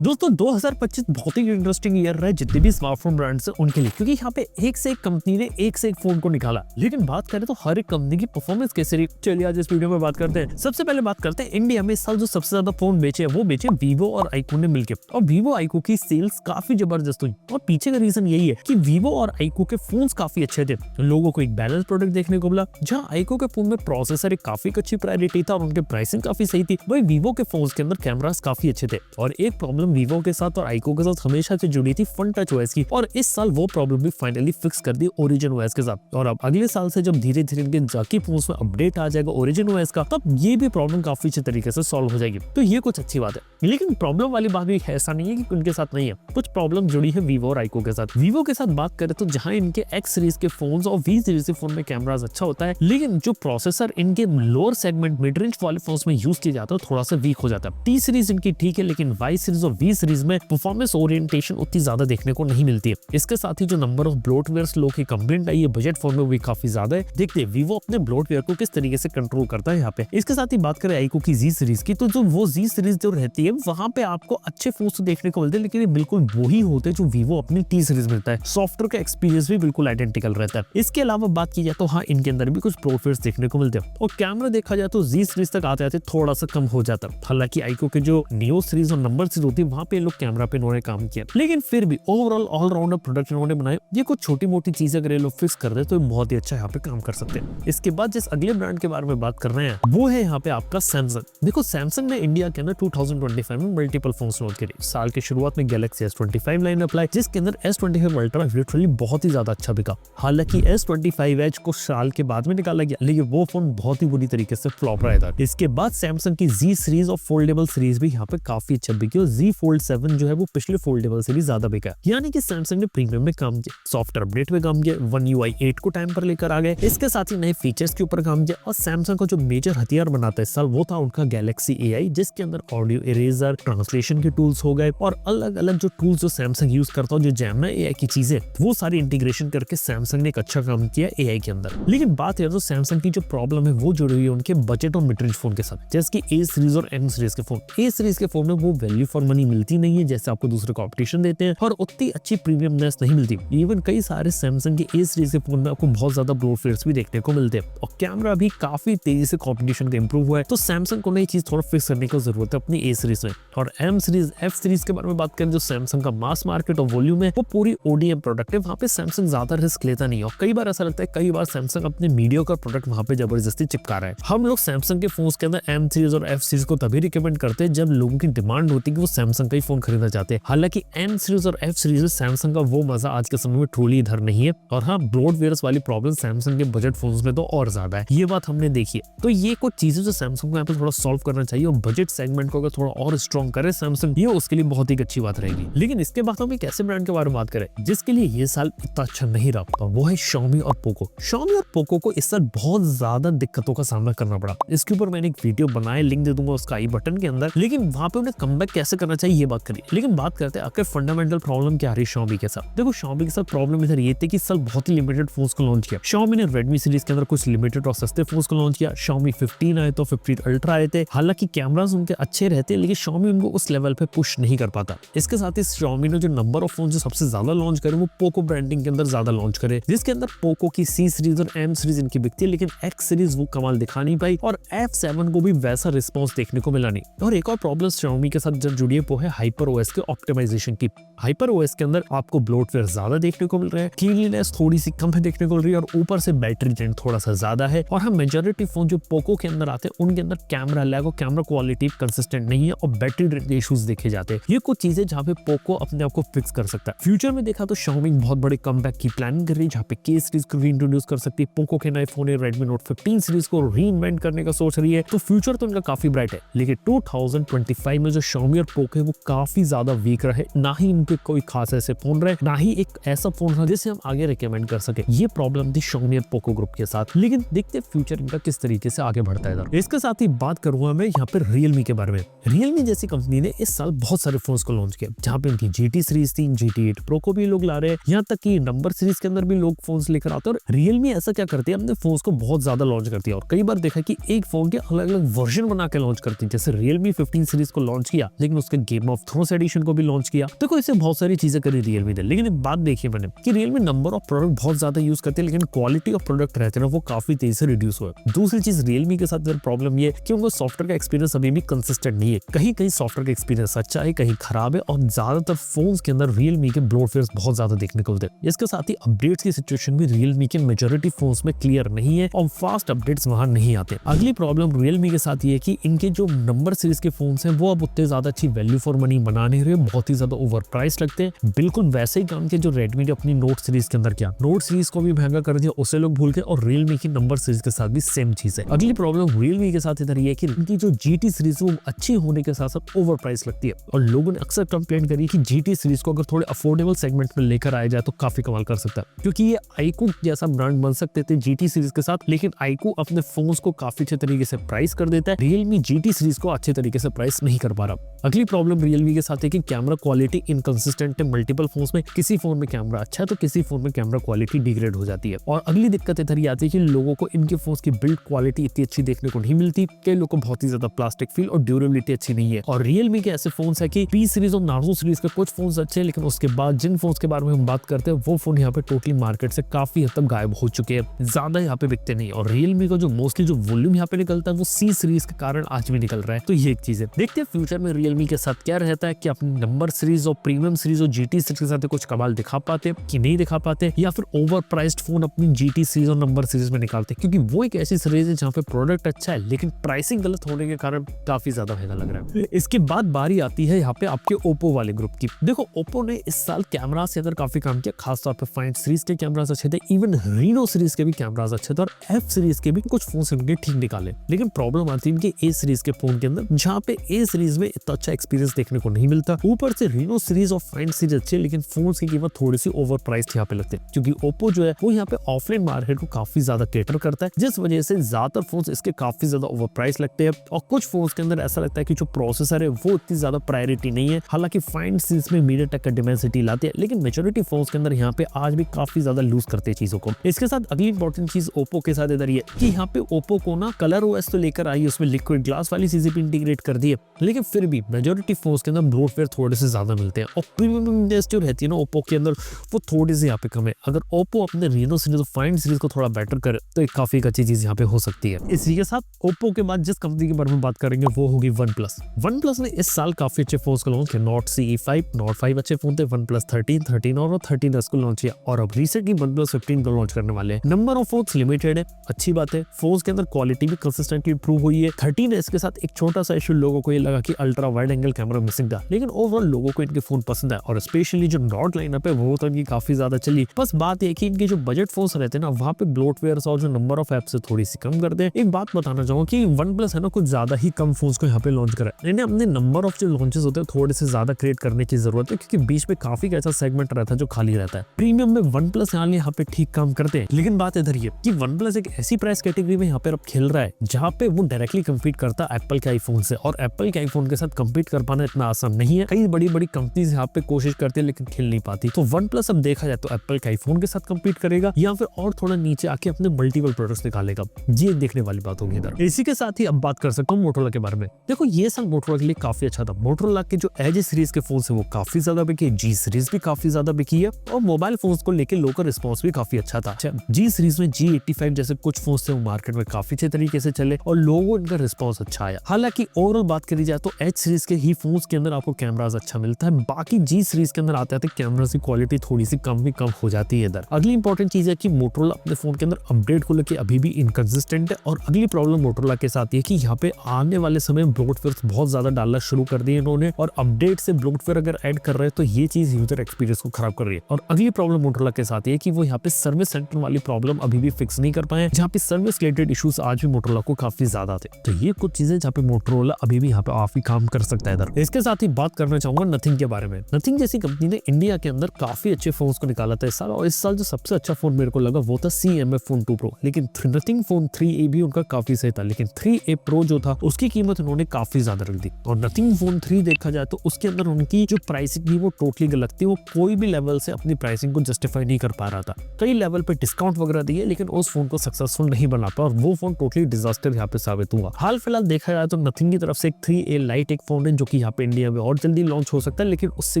दोस्तों 2025 बहुत ही interesting year रहा है जितने भी स्मार्टफोन ब्रांड्स हैं उनके लिए, क्योंकि यहाँ पे एक से एक कंपनी ने एक से एक फोन को निकाला। लेकिन बात करें तो हर एक कंपनी की परफॉर्मेंस कैसे रही, चलिए आज इस वीडियो में बात करते हैं। सबसे पहले बात करते हैं इंडिया में इस साल जो सबसे ज्यादा फोन बेचे वो बेचे वीवो और आईक्यू ने मिलकर, और वीवो आईक्यू की सेल्स काफी जबरदस्त हुई। और पीछे का रीजन यही है कि वीवो और आईक्यू के फोन काफी अच्छे थे, लोगों को एक बैलेंस प्रोडक्ट देखने को मिला। जहाँ आईक्यू के फोन में प्रोसेसर एक काफी अच्छी प्रायोरिटी था और उनके प्राइसिंग काफी सही थी, वही वीवो के फोन के अंदर कैमरास काफी अच्छे थे। और एक प्रॉब्लम वीवो के साथ और आईक्यू के साथ हमेशा से जुड़ी थी फन टच ओएस की, और इस साल वो प्रॉब्लम भी फाइनली फिक्स कर दी ओरिजिन ओएस के साथ। और अब अगले साल से जब धीरे धीरे इनके जाकी फोन्स में अपडेट आ जाएगा ओरिजिन ओएस का, तब ये भी प्रॉब्लम काफी अच्छे तरीके से सॉल्व हो जाएगी। तो ये कुछ अच्छी बात है। लेकिन प्रॉब्लम वाली बात भी ऐसा नहीं है कि उनके साथ नहीं है, कुछ प्रॉब्लम जुड़ी है वीवो और आईक्यू के साथ। वीवो के साथ बात करें तो जहां इनके एक्स सीरीज के फोन्स और वी सीरीज के फोन में कैमरास अच्छा होता है, लेकिन जो प्रोसेसर इनके लोअर सेगमेंट मिड रेंज वाले फोन्स में यूज किया जाता है थोड़ा सा वीक हो जाता है। टी सीरीज इनकी ठीक है, लेकिन वाई सीरीज और वी सीरीज में परफॉर्मेंस ओरिएंटेशन उतनी ज्यादा देखने को नहीं मिलती है। इसके साथ ही जो नंबर ऑफ ब्लोटवेयर्स लोग की कंप्लेंट आई है बजट फोन में, वो भी काफी ज्यादा है। देखते हैं वीवो अपने ब्लोटवेयर को किस तरीके से कंट्रोल करता है यहाँ पे। इसके साथ ही बात करें आईक्यू की जी सीरीज की, तो जो वो जी सीरीज जो रहती है वहां पे आपको अच्छे फोन तो देखने को मिलते हैं, लेकिन ये बिल्कुल वही होते हैं जो वीवो अपनी टी सीरीज मिलता है। सॉफ्टवेयर का एक्सपीरियंस भी बिल्कुल आइडेंटिकल रहता है। इसके अलावा बात की जाए तो हाँ, इनके अंदर भी कुछ ब्लोटवेयर्स देखने को मिलते हैं, और कैमरा देखा जाए तो जी सीरीज तक आते आते थोड़ा सा कम हो जाता है। हालांकि आईक्यू के जो नियो सीरीज और नंबर सीरीज होती है वहां पे लोग कैमरा पे इन्होंने काम किया, लेकिन फिर भी ओवरऑल ऑलराउंडर प्रोडक्ट इन्होंने बनाए। ये कुछ छोटी मोटी चीजें अगर ये लोग फिक्स कर दे तो बहुत ही अच्छा यहाँ पे काम कर सकते हैं। इसके बाद जिस अगले ब्रांड के बारे में बात कर रहे हैं वो है यहाँ पे आपका सैमसंग। देखो सैमसंग ने इंडिया के अंदर 2025 में मल्टीपल फोन्स लॉन्च करे। साल की शुरुआत में गैलेक्सी S25 लाइन अप्लाई, जिसके अंदर S25 अल्ट्रा लिटरली बहुत ही ज्यादा अच्छा बिका। हालांकि S25 एज को साल के बाद में निकाला गया, लेकिन वो फोन बहुत ही बुरी तरीके से फ्लॉप रहा था। इसके बाद सैमसंग की जी सीरीज और फोल्डेबल सीरीज भी यहाँ पे काफी अच्छा बिकी, और Z Fold 7 जो है वो पिछले फोल्डेबल सीरीज ज्यादा बिका। यानी कि सैमसंग ने प्रीमियम में काम किया, सॉफ्टवेयर अपडेट में काम किया, One UI 8 को टाइम पर लेकर आ गए। इसके साथ ही नए फीचर्स के ऊपर काम किया, और सैमसंग का जो मेजर हथियार बनाता है इस साल वो था उनका गैलेक्सी AI, जिसके अंदर ऑडियो इरेजर, ट्रांसलेशन के टूल्स हो गए, और अलग अलग जो टूल्स जो सैमसंग यूज करता है, जो Gemini AI की चीजें, वो सारी इंटीग्रेशन करके सैमसंग ने एक अच्छा काम किया AI के अंदर। लेकिन बात है तो सैमसंग की जो प्रॉब्लम है वो जुड़ी हुई है उनके बजट और मिड रेंज फोन के साथ, जैसे कि A सीरीज और M सीरीज के फोन। A सीरीज के फोन में वो वैल्यू फॉर मनी मिलती नहीं है जैसे आपको दूसरे कॉम्पिटिशन देते हैं, और उतनी अच्छी प्रीमियमनेस नहीं मिलती। इवन कई सारे सैमसंग के A सीरीज के फोन में आपको बहुत ज्यादा ब्लोटवेयर्स भी देखने को मिलते हैं, और कैमरा भी काफी तेजी से कॉम्पिटिशन का इंप्रूव हुआ है। तो सैमसंग को नई चीज थोड़ा फिक्स करने की जरूरत है अपनी A सीरीज में। और M सीरीज, F सीरीज के बारे में बात करें, जो सैमसंग का मास मार्केट और वॉल्यूम है वो पूरी ODM प्रोडक्ट है, वहाँ पे सैमसंग ज्यादा रिस्क लेता नहीं है। और कई बार ऐसा लगता है कई बार सैमसंग अपने मीडिया का प्रोडक्ट वहाँ पे जबरदस्ती चिपका रहा है। हम लोग सैमसंग के फोन के अंदर M सीरीज और F सीरीज को तभी रिकमेंड करते हैं जब लोगों की डिमांड होती है कि वो सैमसंग का ही फोन खरीदना चाहते हैं। हालांकि M सीरीज और F सीरीज में सैमसंग का वो मजा आज के समय में ट्रूली इधर नहीं है। और हाँ, ब्लोटवेयर्स वाली प्रॉब्लम सैमसंग के बजट फोन्स में तो और ज्यादा है, ये बात हमने देखी है। तो ये कुछ चीजें जो सैमसंग को यहाँ पे थोड़ा सॉल्व करना चाहिए, और बजट सेगमेंट को अगर थोड़ा और स्ट्रॉन्ग करे सैमसंग, ये उसके लिए बहुत ही अच्छी बात रहेगी। लेकिन इसके बाद हम एक ऐसे ब्रांड के बारे में बात करें जिसके लिए ये साल इतना अच्छा नहीं रहा, वो है Xiaomi और Poco। Xiaomi और Poco को इस साल बहुत ज्यादा दिक्कतों का सामना करना पड़ा। इसके ऊपर मैंने एक वीडियो बनाया, लिंक दे दूंगा उसका आई बटन के अंदर। लेकिन वहां पे उन्हें कमबैक कैसे करना चाहिए ये बात करिए। लेकिन बात करते हैं आखिर फंडामेंटल प्रॉब्लम क्या आ रही है Xiaomi के साथ। देखो Xiaomi के साथ प्रॉब्लम इधर ये थी कि इस साल बहुत ही लिमिटेड फोन्स को लॉन्च किया। Xiaomi ने Redmi सीरीज के अंदर कुछ लिमिटेड और सस्ते फोन्स को लॉन्च किया। Xiaomi 15 आए तो 15 अल्ट्रा आए थे। हालांकि कैमरास उनके अच्छे रहते हैं, लेकिन Xiaomi उनको उस लेवल पे पुश नहीं कर पाता। इसके साथ ही Xiaomi ने जो नंबर ऑफ फोन जो सबसे ज्यादा लॉन्च करे वो Poco ब्रांडिंग के अंदर ज्यादा लॉन्च करे, जिसके अंदर Poco की C सीरीज और M सीरीज इनकी बिकती है, लेकिन X सीरीज वो कमाल दिखा नहीं पाई, और F7 को भी वैसा रिस्पॉन्स देखने को मिला नहीं। और एक और प्रॉब्लम Xiaomi के साथ जब जुड़ी है वो है HyperOS के ऑप्टिमाइजेशन की। HyperOS के अंदर आपको ब्लोटवेयर ज्यादा देखने को मिल रहा है, क्लीनलीनेस थोड़ी सी कम है देखने को मिल रही है, और ऊपर से बैटरी ड्रेन थोड़ा सा ज्यादा है। और हाँ, मेजॉरिटी फोन जो Poco के अंदर आते हैं उनके अंदर कैमरा लैग और कैमरा क्वालिटी कंसिस्टेंट नहीं है, और बैटरी ड्रेन के इश्यूज देखे जाते हैं। ये कुछ चीजें जहाँ पे Poco अपने आप को फिक्स कर सकता है। फ्यूचर में देखा तो Xiaomi बहुत बड़े कमबैक की प्लानिंग कर रही है, जहाँ पे K सीरीज को रीइंट्रोड्यूस कर सकती है। Poco के नए फोन Redmi Note 15 सीरीज को रीइन्वेंट करने का सोच रही है। तो फ्यूचर तो इनका काफी ब्राइट है, लेकिन 2025 में जो Xiaomi और Poco है वो काफी ज्यादा वीक रहे। ना ही इनके कोई खास ऐसे फोन रहे, ना ही एक ऐसा फोन रहा जिसे हम आगे रिकमेंड कर सके। ये प्रॉब्लम थी Xiaomi और Poco ग्रुप के साथ। लेकिन देखते फ्यूचर इनका किस तरीके से आगे बढ़ता है। इसके साथ ही बात करूंगा मैं यहाँ पे Realme के बारे में। Realme जैसी कंपनी ने इस साल बहुत सारे फोन्स को लॉन्च किया, जहाँ पे इनकी GT सीरीज थी, GT8 Pro को भी लोग ला रहे हैं, यहाँ तक कि नंबर सीरीज के अंदर भी लोग फोन्स लेकर आते हैं। और Realme ऐसा क्या करती है, अपने फोन्स को बहुत ज्यादा लॉन्च करती है, और कई बार देखा कि एक फोन के अलग अलग वर्जन बना के लॉन्च करती है। जैसे Realme 15 सीरीज को लॉन्च किया, लेकिन उसके गेम ऑफ थ्रोन्स एडिशन को भी लॉन्च किया। देखो इससे बहुत सारी चीजें करी रियलमी ने, लेकिन एक बात देखी मैंने कि रियलमी नंबर ऑफ प्रोडक्ट बहुत ज्यादा यूज करते हैं, लेकिन क्वालिटी ऑफ प्रोडक्ट रहते हैं ना वो काफी तेजी से रिड्यूस हुआ है। दूसरी चीज रियलमी के साथ प्रॉब्लम ये कि उनका सॉफ्टवेयर का एक्सपीरियंस अभी भी कंसिस्टेंट नहीं है। कहीं कहीं सॉफ्टवेयर का एक्सपीरियंस अच्छा है, कहीं खराब है, और ज्यादातर फोन्स के अंदर रियलमी के ब्लोटवेयर बहुत ज्यादा देखने को मिलते हैं। इसके साथ ही अपडेट्स की सिचुएशन भी रियलमी के मेजॉरिटी फोन्स में क्लियर नहीं है और फास्ट अपडेट्स वहां नहीं आते। अगली प्रॉब्लम रियलमी के साथ ये है कि इनके जो नंबर सीरीज के फोन्स हैं वो अब उतने ज्यादा अच्छी वैल्यू फॉर मनी बना नहीं रहे, बहुत ही ज्यादा ओवर प्राइस लगते हैं। बिल्कुल वैसे ही काम के जो रेडमी ने अपनी नोट सीरीज के अंदर किया, नोट सीरीज को भी महंगा कर दिया, उसे लोग भूल गए, और रियलमी की नंबर सीरीज के साथ भी सेम चीज है। अगली प्रॉब्लम रियलमी के साथ इधर ये है कि इनकी जो GT सीरीज वो अच्छी होने के साथ साथ ओवर प्राइस लगती है, और लोगों ने अक्सर कंप्लेंट करी कि GT सीरीज को अगर थोड़े अफोर्डेबल सेगमेंट में लेकर आया जाए तो काफी कमाल कर सकता है, क्योंकि ये आईकू जैसा ब्रांड बन सकते थे GT सीरीज के साथ, लेकिन आईकू अपने फोन्स को काफी अच्छे तरीके से प्राइस कर देता है, रियलमी GT सीरीज को अच्छे तरीके से प्राइस नहीं कर पा रहा। अगली प्रॉब्लम रियलमी के साथ है कि कैमरा क्वालिटी इनकंसिस्टेंट है मल्टीपल फोन्स में, किसी फोन में कैमरा अच्छा है तो किसी फोन में कैमरा क्वालिटी डिग्रेड हो जाती है। और अगली दिक्कत इधर ये आती है कि लोगों को इनके फोन्स की बिल्ड क्वालिटी इतनी अच्छी देखने को नहीं मिलती, कई लोगों को बहुत ही ज्यादा प्लास्टिक फील और ड्यूरेबिलिटी अच्छी नहीं है। और रियलमी के ऐसे फोन्स है कि P सीरीज और नार्जो सीरीज के कुछ फोन्स अच्छे हैं, लेकिन उसके बाद जिन फोन्स के बारे में हम बात करते हैं वो फोन यहाँ पे टोटली मार्केट से काफी हद तक गायब हो चुके हैं, ज्यादा यहाँ पे बिकते नहीं। और रियलमी का जो मोस्टली जो वॉल्यूम यहाँ पे निकलता है वो C सीरीज के कारण आज भी निकल रहा है। तो ये एक चीज है, देखते हैं फ्यूचर में रियलमी के साथ क्या रहता है, कि अपनी नंबर सीरीज और प्रीमियम सीरीज और GT सीरीज के साथ कुछ कमाल दिखा पाते कि नहीं दिखा पाते, या फिर ओवर प्राइस्ड फोन अपनी GT सीरीज और नंबर सीरीज में निकालते, क्योंकि वो एक ऐसी सीरीज है जहाँ पे प्रोडक्ट अच्छा है लेकिन प्राइसिंग गलत होने के कारण काफी ज्यादा महंगा लग रहा है। इसके बाद बारी आती है यहाँ पे आपके ओप्पो वाले ग्रुप की। देखो ओप्पो ने इस साल कैमरा से अंदर काफी काम किया, खासतौर पे फाइंड सीरीज के कैमरास अच्छे थे, इवन रीनो सीरीज के भी कैमरास अच्छे थे, और F सीरीज के भी कुछ फोन इनके ठीक निकाले। लेकिन प्रॉब्लम आती है इनके A सीरीज के फोन के अंदर, जहाँ पे A सीरीज में इतना अच्छा एक्सपीरियंस देखने को नहीं मिलता। ऊपर से रीनो सीरीज और फाइंड सीरीज अच्छे, लेकिन फोन की कीमत थोड़ी सी ओवर प्राइस यहाँ पे लगते हैं, क्योंकि ओप्पो जो है वो यहाँ पे ऑफलाइन मार्केट को काफी ज्यादा केटर करता है, जिस वजह से ज्यादातर फोन इसके काफी ज्यादा ओवर प्राइस लगते हैं। और कुछ फोन के अंदर ऐसा लगता है कि जो प्रोसेसर है वो इतनी ज्यादा प्रायोरिटी नहीं है, हालांकि फाइंड सीरीज में मीडियाटेक का डिमेंसिटी लाते हैं, लेकिन मेजॉरिटी फोन के अंदर यहाँ पे आज भी काफी ज्यादा लूज करते हैं चीजों को। इसके साथ अगली इंपॉर्टेंट चीज ओप्पो के साथ इधर ये कि यहाँ पे ओप्पो को ना कलर OS तो लेकर आई, उसमें लिक्विड ग्लास वाली चीजें भी इंटीग्रेट कर दी है, लेकिन फिर भी मेजॉरिटी फोन के अंदर ब्लोटवेयर थोड़े से ज्यादा मिलते हैं, और प्रीमियम इंडस्ट्री रहती है ना ओप्पो के अंदर वो थोड़ी सी यहाँ पे कम है। अगर ओप्पो अपने रीनो सीरीज और फाइंड सीरीज को थोड़ा बेटर करे तो एक काफी अच्छी चीज यहाँ पे हो सकती है। इसी के साथ ओप्पो के बाद जिस कंपनी के बारे में बात करेंगे वो होगी OnePlus ने इस साल काफी अच्छे फोन को लॉन्च किया, नोट CE5, नोट 5 अच्छे फोन थे, OnePlus 13, 13 और 13S को लॉन्च किया, और अब रिसेंटली OnePlus 15 को लॉन्च करने वाले हैं। नंबर ऑफ फोन्स लिमिटेड है, अच्छी बात है, फोन्स के अंदर क्वालिटी भी कंसिस्टेंटली इंप्रूव हुई है। 13S के साथ एक छोटा सा इशू लोगों को ये लगा कि ultra wide angle camera missing था, लेकिन ओवरऑल लोगों को इनके फोन पसंद है, और स्पेशली जो नॉट लाइनअप है वो तो इनकी काफी ज्यादा चली। बस बात है कि इनके जो बजट फोन्स रहते हैं ना वहाँ पे ब्लोटवेयर और जो नंबर ऑफ एप्स है थोड़ी सी कम कर दे। एक बात बताना चाहूंगा कि OnePlus है ना कुछ ज्यादा ही कम फोन्स को यहाँ पे लॉन्च करा है, इन्हें अपने नंबर ऑफ जो लॉन्चेस होते हैं थोड़े से ज्यादा क्रिएट करने की जरूरत है, क्योंकि बीच में काफी ऐसा सेगमेंट रहता है जो खाली रहता है। प्रीमियम में OnePlus यहाँ पे ठीक काम करते हैं, लेकिन बात इधर ये कि OnePlus एक ऐसी प्राइस कैटेगरी में यहाँ पे अब खेल रहा है जहाँ पे वो डायरेक्टली कम्पीट करता है एप्पल के आईफोन से, और एप्पल के आईफोन के साथ कम्पीट कर पाना इतना आसान नहीं है। कई बड़ी बड़ी कंपनीज यहाँ पे कोशिश करती है लेकिन खेल नहीं पाती। तो OnePlus अब देखा जाए तो एप्पल के आईफोन के साथ कम्पीट करेगा या फिर और थोड़ा नीचे आके अपने मल्टीपल प्रोडक्ट्स निकालेगा, ये देखने वाली बात होगी इधर। इसी के साथ ही अब बात कर सकता हूँ मोटोरोला के बारे में। देखो ये साल मोटोरोला के लिए काफी अच्छा था, मोटोरोला के जो एज सीरीज के फोन है वो काफी ज्यादा बिकी, G सीरीज भी काफी ज्यादा बिकी है, और मोबाइल फोन को लेकर लोगों का रिस्पॉन्स भी काफी अच्छा था। G सीरीज में G85 जैसे कुछ फोन थे वो मार्केट में काफी अच्छे तरीके से चले और लोगों को इनका रिस्पॉन्स अच्छा आया। हालांकि ओवरऑल बात करी जाए तो H सीरीज के ही फोन के अंदर आपको कैमरास अच्छा मिलता है, बाकी G सीरीज के अंदर आते आते कैमरा की क्वालिटी थोड़ी सी कम हो जाती है इधर। अगली इंपॉर्टेंट चीज है कि मोटोरोला अपने फोन के अंदर अपडेट को लेकर अभी भी इनकंसिस्टेंट है, और अगली प्रॉब्लम मोटोरोला के साथ है कि यहाँ पे आने वाले समय ब्लोटवेयर बहुत ज्यादा डालना शुरू कर दिए इन्होंने, और अपडेट से ब्लोटवेयर अगर ऐड कर रहे हैं तो ये चीज यूजर एक्सपीरियंस को खराब कर रही है। और अगली प्रॉब्लम मोटोरोला के साथ है कि वो यहाँ पे सर्विस सेंटर वाली प्रॉब्लम अभी भी फिक्स नहीं कर पाए, जहाँ पे सर्विस रिलेटेड इश्यूज आज भी मोटोरोला को काफी ज्यादा थे। तो ये कुछ चीजें जहाँ पे मोटोरोला अभी भी यहाँ पे काफी काम कर सकता है इधर। इसके साथ ही बात करना चाहूंगा नथिंग के बारे में। नथिंग जैसी कंपनी ने इंडिया के अंदर काफी अच्छे फोन को निकाला था इस साल, और इस साल जो सबसे अच्छा फोन मेरे को लगा वो था CMF फोन 2 Pro, लेकिन नथिंग फोन 3A भी उनका काफी सही था, लेकिन 3A Pro जो था उसकी कीमत उन्होंने काफी ज्यादा रख दी। और नथिंग फोन 3 देखा जाए तो उसके अंदर उनकी जो प्राइसिंग थी वो टोटली गलत थी, वो कोई भी लेवल से अपनी प्राइसिंग को जस्टिफाई नहीं कर पा रहा था। कई लेवल पे डिस्काउंट वगैरह दिए लेकिन उस फोन को सक्सेसफुल नहीं बना पाया, और वो फोन टोटली डिजास्टर यहाँ पे साबित हुआ। हाल फिलहाल देखा जाए तो नथिंग की तरफ से एक 3A लाइट एक फोन है जो कि यहाँ पे इंडिया में और जल्दी लॉन्च हो सकता है, लेकिन उससे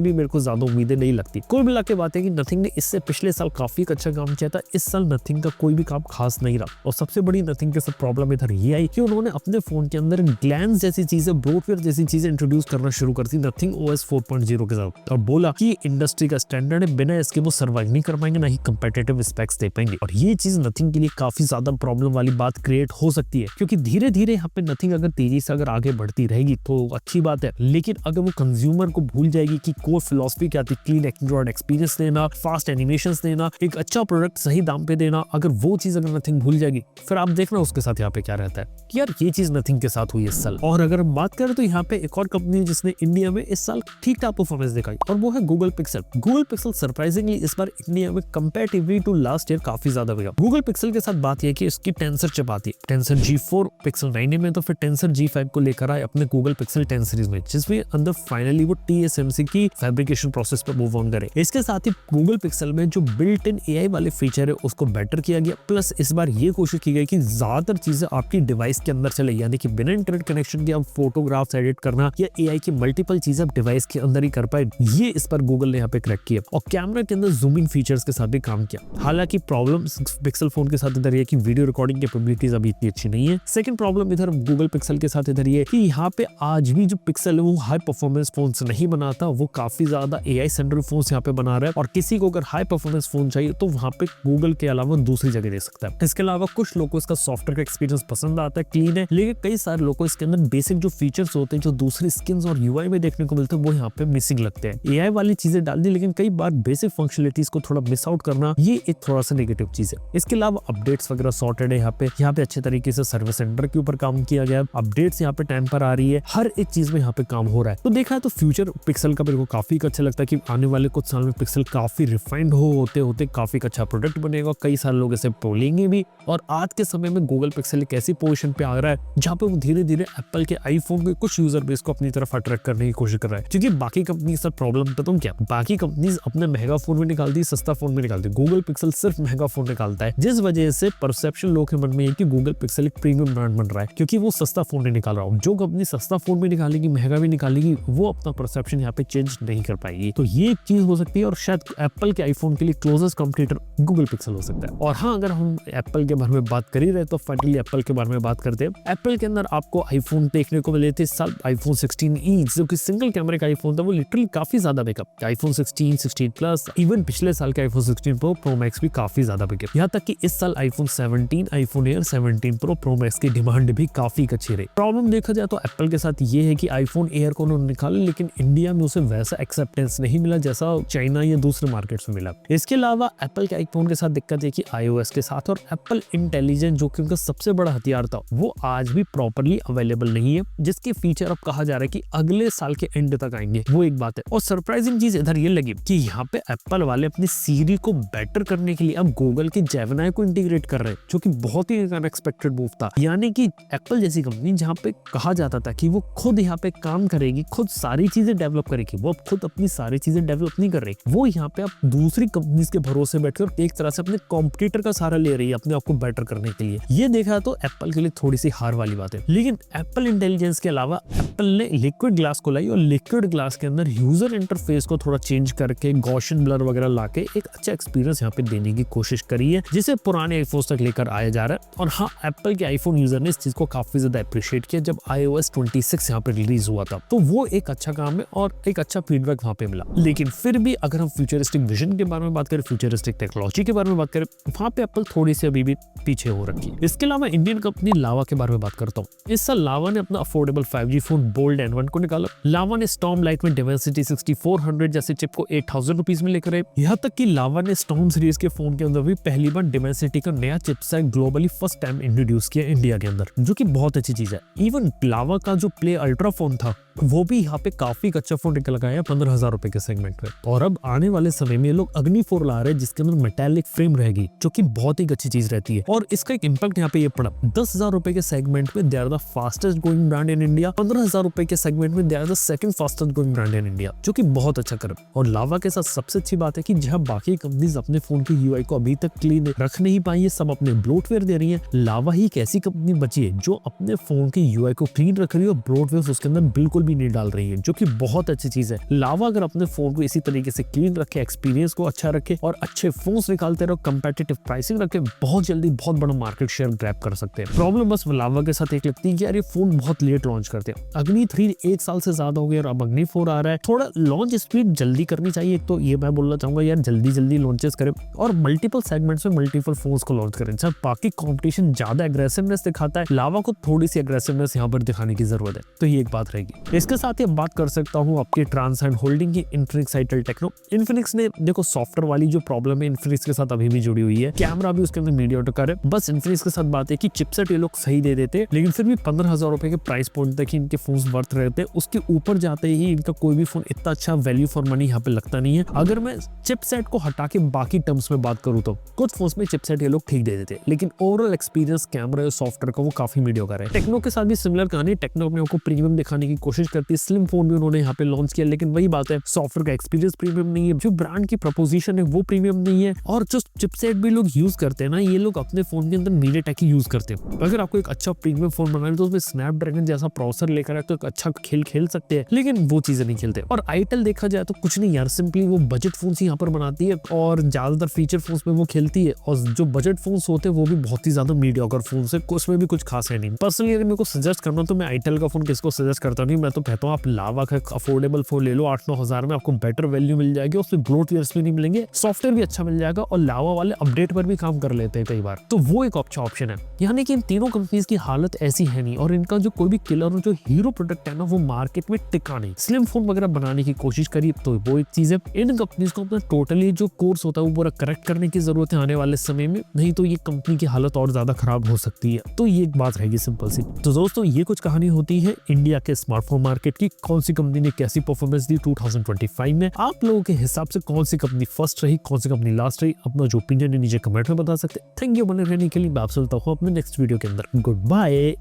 भी मेरे को ज्यादा उम्मीदें नहीं लगती। कुल मिला के बात है कि नथिंग ने इससे पिछले साल काफी अच्छा काम किया था, इस साल नथिंग का कोई भी काम खास नहीं रहा। और सबसे बड़ी नथिंग के साथ प्रॉब्लम इधर ये आई कि उन्होंने अपने फोन के अंदर ग्लैंस जैसी चीजें, ब्लोटवेयर जैसी चीजें इंट्रोड्यूस करना शुरू कर दी नथिंग OS 4.0 के साथ, और बोला कि इंडस्ट्री का स्टैंडर्ड है, बिना इसके वो सर्वाइव नहीं कर पाएंगे, ना ही कंपेटिटिव स्पेक्स दे पाएंगे। और ये चीज नथिंग के लिए काफी ज्यादा प्रॉब्लम वाली बात क्रिएट हो सकती है, क्योंकि धीरे धीरे यहाँ पे नथिंग अगर तेजी से अगर आगे बढ़ती रहेगी तो अच्छी बात है, लेकिन अगर वो कंज्यूमर को भूल जाएगी कि कोर फिलॉसफी क्या थी, क्लीन एंड्रॉइड एक्सपीरियंस देना, फास्ट एनिमेशंस देना, एक अच्छा प्रोडक्ट सही दाम पे देना, अगर वो चीज अगर नथिंग भूल जाएगी, फिर आप देखना उसके साथ यहाँ पे क्या रहता है कि यार ये चीज नथिंग के साथ हुई इस साल। और अगर हम बात करें तो यहाँ पे एक और कंपनी जिसने इंडिया में इस साल ठीक ठाक परफॉर्मेंस दिखाई, और वो है Google pixel. Google pixel surprisingly इस बार इंडिया में कंपैरेटिवली टू लास्ट ईयर काफी ज्यादा बिका। गूगल पिक्सल के साथ बात यह कि इसकी टेंसर चिप आती है, टेंसर G4 पिक्सल 9 में, तो फिर टेंसर G5 को लेकर आए अपने गूगल पिक्सल 10 सीरीज में, जिसमें अंदर फाइनली वो TSMC की फैब्रिकेशन प्रोसेस पर मूव ऑन करे। इसके साथ ही गूगल पिक्सल में जो बिल्ट इन AI वाले फीचर है उसको बेटर किया गया, प्लस इस बार ये कोशिश की गई कि ज्यादातर चीजें आपकी डिवाइस के अंदर चले, यानी कि बिना इंटरनेट कनेक्शन के आप फोटोग्राफ्स एडिट करना या AI की मल्टीपल चीजें आप डिवाइस के अंदर ही कर पाए। ये इस पर गूगल ने यहाँ पे क्रैक किया, और कैमरा के अंदर जूमिंग फीचर्स के साथ भी काम किया। हालांकि प्रॉब्लम पिक्सल फोन के साथ इधर ये कि वीडियो रिकॉर्डिंग कैपेबिलिटीज अभी इतनी अच्छी नहीं है। सेकंड प्रॉब्लम इधर गूगल पिक्सल के साथ इधर ये कि यहाँ पे आज भी जो पिक्सल है वो हाई परफॉर्मेंस फोन नहीं बनाता, वो काफी ज्यादा AI सेंट्रल फोन यहाँ पे बना रहा है, और किसी को अगर हाई परफॉर्मेंस फोन चाहिए तो वहाँ पे गूगल के अलावा दूसरी जगह दे सकता है। इसके अलावा कुछ लोगों को इसका सॉफ्टवेयर का एक्सपीरियंस पसंद आता है, क्लीन है, लेकिन कई सारे लोगों को इसके अंदर बेसिक जो फीचर्स होते हैं जो दूसरी स्किन्स और UI में देखने को मिलते हैं वो यहाँ पे मिसिंग लगते हैं। AI वाली चीजें डाल दी, लेकिन कई बार बेसिक फंक्शनलिटीज को थोड़ा मिस आउट करना, ये एक थोड़ा सा नेगेटिव चीज है। इसके अलावा अपडेट्स वगैरह सॉर्टेड है, यहाँ पे अच्छे तरीके से सर्विस सेंटर के ऊपर काम किया गया, अपडेट्स यहाँ पे टाइम पर आ रही है, हर एक चीज में यहाँ पे काम हो रहा है। तो देखा है तो फ्यूचर पिक्सल का मेरे को काफी अच्छा लगता है कि आने वाले कुछ साल में पिक्सल काफी रिफाइंड होते होते काफी अच्छा प्रोडक्ट बनेगा, कई सारे लोग इसे बोलेंगे भी। और आज के समय में गूगल पिक्सल एक ऐसी पोजीशन पे आ रहा है जहाँ पे वो धीरे धीरे एप्पल के आईफोन के कुछ यूजर बेस को अपनी तरफ अट्रैक्ट करने की कोशिश कर रहा है, क्योंकि बाकी कंपनी से प्रॉब्लम तो तुम क्या, बाकी कंपनीज अपने महंगा फोन में निकालती, सस्ता फोन में निकालती, गूगल पिक्सल सिर्फ महंगा फोन निकालता है, जिस वजह से परसेप्शन लोगों के मन में है कि गूगल पिक्सल एक प्रीमियम ब्रांड बन रहा है, क्योंकि वो सस्ता फोन नहीं निकाल रहा हो। जो कंपनी सस्ता फोन भी निकालेगी, महंगा भी निकालेगी, वो अपना परसेप्शन यहाँ पे चेंज नहीं कर पाएगी। तो ये एक चीज हो सकती है, और शायद एप्पल के आईफोन के लिए क्लोजेस्ट कॉम्पिटिटर गूगल पिक्सल हो सकता है। और हाँ, अगर हम एप्पल के बारे में बात कर ही रहे तो फाइनली एप्पल के बारे में बात करते हैं। एप्पल के अंदर आपको आईफोन देखने को मिले थे इस साल, आईफोन 16e जो कि सिंगल कैमरे का आईफोन था, वो लिटरली काफी ज्यादा बिका। आईफोन 16, 16 प्लस, इवन पिछले साल के आईफोन 16 प्रो, प्रो मैक्स भी काफी ज्यादा बिके। यहाँ तक कि इस साल iPhone 17, iPhone air 17 pro, pro max की डिमांड भी काफी अच्छी रही। प्रॉब्लम देखा जाए तो एप्पल के साथ ये है कि आईफोन एयर को उन्होंने निकाला, लेकिन इंडिया में उसे वैसा एक्सेप्टेंस नहीं मिला जैसा चाइना या दूसरे मार्केट्स में मिला। इसके अलावा एप्पल के आईफोन के साथ दिक्कत है कि iOS के साथ और एप्पल इंटेलिजेंस जो कि उनका सबसे बड़ा हथियार था, वो आज भी प्रॉपर्ली अवेलेबल नहीं है, जिसके फीचर अब कहा जा रहा है कि अगले साल के एंड तक आएंगे। वो एक बात है। और सरप्राइजिंग चीज इधर ये लगी कि यहाँ पे एप्पल वाले अपनी सीरी को बेटर करने के लिए अब गूगल की जेमिनी को इंटीग्रेट कर रहे हैं, जो कि बहुत ही अनएक्सपेक्टेड मूव था। यानी कि एप्पल जैसी कंपनी जहाँ पे कहा जाता था कि वो खुद यहाँ पे काम करेगी, खुद सारी चीजें डेवलप करेगी, वो अब खुद अपनी सारी चीजें डेवलप नहीं कर रही, वो यहाँ पे अब दूसरी कंपनीज के भरोसे बैठकर एक तरह से अपने कॉम्पिटिटर का सहारा ले रही है अपने आप को बेटर करने के लिए। ये देखा तो एप्पल के लिए थोड़ी सी हार वाली बात है। लेकिन एप्पल इंटेलिजेंस के अलावा एप्पल ने लिक्विड ग्लास को लाई, और लिक्विड ग्लास के अंदर यूजर इंटरफेस को थोड़ा चेंज करके गॉसियन ब्लर वगैरह लाके एक अच्छा एक्सपीरियंस यहाँ पे देने की कोशिश करी है, जिसे पुराने आईफोन तक लेकर आया जा रहा है। और हाँ, एप्पल के आईफोन यूजर ने इस चीज को काफी ज्यादा अप्रिशिएट किया जब iOS 26 यहाँ पे रिलीज हुआ था, तो वो एक अच्छा काम है और एक अच्छा फीडबैक वहाँ पे मिला। लेकिन फिर भी अगर हम फ्यूचरिस्टिक विजन के बारे में बात करें, फ्यूचरिस्टिक टेक्नोलॉजी के बारे में बात करें, वहाँ पे एप्पल थोड़ी सी अभी भी पीछे हो रखी है। इसके अलावा इंडियन कंपनी लावा के बारे में बात करता हूँ। इस साल लावा ने अपना affordable 5G phone bold N1 को निकाला। लावा ने स्टॉर्म लाइट में डिमेंसिटी 6400 जैसे चिप को 8000 रुपीज में लेकर आए। यहाँ तक कि लावा ने स्टॉर्म सीरीज के फोन के अंदर भी पहली बार डिमेंसिटी का नया chipset globally first time introduce किया इंडिया के अंदर, जो कि बहुत अच्छी चीज है। इवन लावा का जो प्ले अल्ट्रा फोन था, वो भी यहाँ पे काफी अच्छा फोन निकल गया 15,000 रुपए के सेगमेंट में। और अब आने वाले समय में ये लोग अग्नि 4 ला रहे हैं, जिसके अंदर मेटालिक फ्रेम रहेगी, जो कि बहुत ही अच्छी चीज रहती है। और इसका एक इंपैक्ट यहाँ पे ये पड़ा, 10,000 रुपए के सेगमेंट में they are the fastest growing brand in India, 15,000 रुपए के सेगमेंट में they are the second fastest growing brand in India, जो कि बहुत अच्छा कर। और लावा के साथ सबसे अच्छी बात है कि जहाँ बाकी कंपनीज अपने फोन की UI को अभी तक क्लीन रख नहीं पाई है, सब अपने ब्लोटवेयर दे रही है, लावा ही एक ऐसी कंपनी बची है जो अपने फोन की UI को क्लीन रख रही है और ब्लोटवेयर उसके अंदर बिल्कुल बिल्कुल भी नहीं डाल रही है, जो कि बहुत अच्छी चीज है। लावा अगर अपने फोन को इसी तरीके से क्लीन रखे, एक्सपीरियंस को अच्छा रखे और अच्छे फोन्स निकालते रहो, कंपेटिटिव प्राइसिंग रखे, बहुत जल्दी बहुत बड़ा मार्केट शेयर ग्रैब कर सकते हैं। प्रॉब्लम बस लावा के साथ एक लगती है कि यार ये फोन बहुत लेट लॉन्च करते हैं। अग्नि 3 1 साल से ज्यादा हो गया और अब अग्नि 4 आ रहा है। थोड़ा लॉन्च स्पीड जल्दी करनी चाहिए। तो ये मैं बोलना चाहूंगा यार, जल्दी लॉन्चेस करें और मल्टीपल सेगमेंट्स में मल्टीपल फोन्स को लॉन्च करें। जब बाकी कंपटीशन ज्यादा एग्रेसिवनेस दिखाता है, लावा को थोड़ी सी एग्रेसिवनेस यहाँ पर दिखाने की जरूरत है। तो ये एक बात रहेगी। इसके साथ ही बात कर सकता हूँ आपके ट्रांस हैंड होल्डिंग की, इन्फिनिक्स आईटेल टेक्नो। इन्फिनिक्स ने देखो सॉफ्टवेयर वाली जो प्रॉब्लम है इन्फिनिक्स के साथ अभी भी जुड़ी हुई है। कैमरा भी उसके अंदर मीडियाटेक है। बस इन्फिनिक्स के साथ बात है कि चिपसेट ये लोग सही दे देते, लेकिन फिर भी 15,000 रुपए के प्राइस पॉइंट तक ही इनके फोन्स वर्थ रहते हैं। उसके ऊपर जाते ही इनका कोई भी फोन इतना अच्छा वैल्यू फॉर मनी यहाँ पे लगता नहीं है। अगर मैं चिपसेट को हटा के बाकी टर्म्स में बात करूँ तो कुछ फोन्स में चिपसेट ये लोग ठीक दे देते, लेकिन ओवरऑल एक्सपीरियंस कैमरा और सॉफ्टवेयर का वो काफी मीडियोकर है। टेक्नो के साथ भी सिमिलर कहानी। टेक्नो अपने को प्रीमियम दिखाने की कोशिश करती है। स्लिम फोन भी उन्होंने यहाँ पे लॉन्च किया, लेकिन वही बात है, सॉफ्टवेयर का एक्सपीरियंस प्रीमियम नहीं है, जो ब्रांड की प्रपोजिशन है वो प्रीमियम नहीं है, और जो चिपसेट भी लोग यूज करते हैं ना, ये लोग अपने फोन के अंदर मीडियाटेक ही यूज करते हैं। अगर आपको एक अच्छा प्रीमियम फोन बनाना है तो उसमें स्नैपड्रैगन जैसा प्रोसेसर लेकर आए तो एक अच्छा खेल खेल सकते हैं, लेकिन वो चीजें नहीं खेलते। और आईटेल देखा जाए तो कुछ नहीं यार, सिंपली वो बजट फोन यहाँ पर बनाती है और ज्यादातर फीचर फोन्स में वो खेलती है, और जो बजट फोन्स होते हैं वो भी बहुत ही ज्यादा मीडियोकर फोन्स है, उसमें भी कुछ खास है नहीं। पर्सनली अगर मेरे को सजेस्ट करना तो मैं आईटेल का फोन किसको सजेस्ट करता नहीं, मैं तो कहता हूँ आप लावा का अफोर्डेबल फोन ले लो। 8-9 हजार में आपको बेटर वैल्यू मिल जाएगी, उसमें ब्लोटवेयर्स भी नहीं मिलेंगे, सॉफ्टवेयर भी अच्छा मिल जाएगा, और लावा वाले अपडेट पर भी काम कर लेते हैं कई बार, तो वो एक अच्छा ऑप्शन है। यानी कि इन तीनों कंपनीज की हालत ऐसी है नहीं, और इनका जो कोई भी किलर और जो हीरो प्रोडक्ट है ना, वो मार्केट में टिका नहीं। स्लिम फोन वगैरह बनाने की कोशिश करी तो वो एक चीज है। इन कंपनीज को अपना टोटली जो कोर्स होता है वो पूरा करेक्ट करने की जरूरत है आने वाले समय में, नहीं तो ये कंपनी की हालत और ज्यादा खराब हो सकती है। तो ये एक बात रहेगी सिंपल सी। तो दोस्तों ये कुछ कहानी होती है इंडिया के स्मार्टफोन मार्केट की, कौन सी कंपनी ने कैसी परफॉर्मेंस दी 2025 में। आप लोगों के हिसाब से कौन सी कंपनी फर्स्ट रही, कौन सी कंपनी लास्ट रही, अपना जो ओपिनियन है नीचे कमेंट में बता सकते हैं। थैंक यू बने रहने के लिए। मैं आपसे मिलता हूं अपने नेक्स्ट वीडियो के अंदर। Good bye.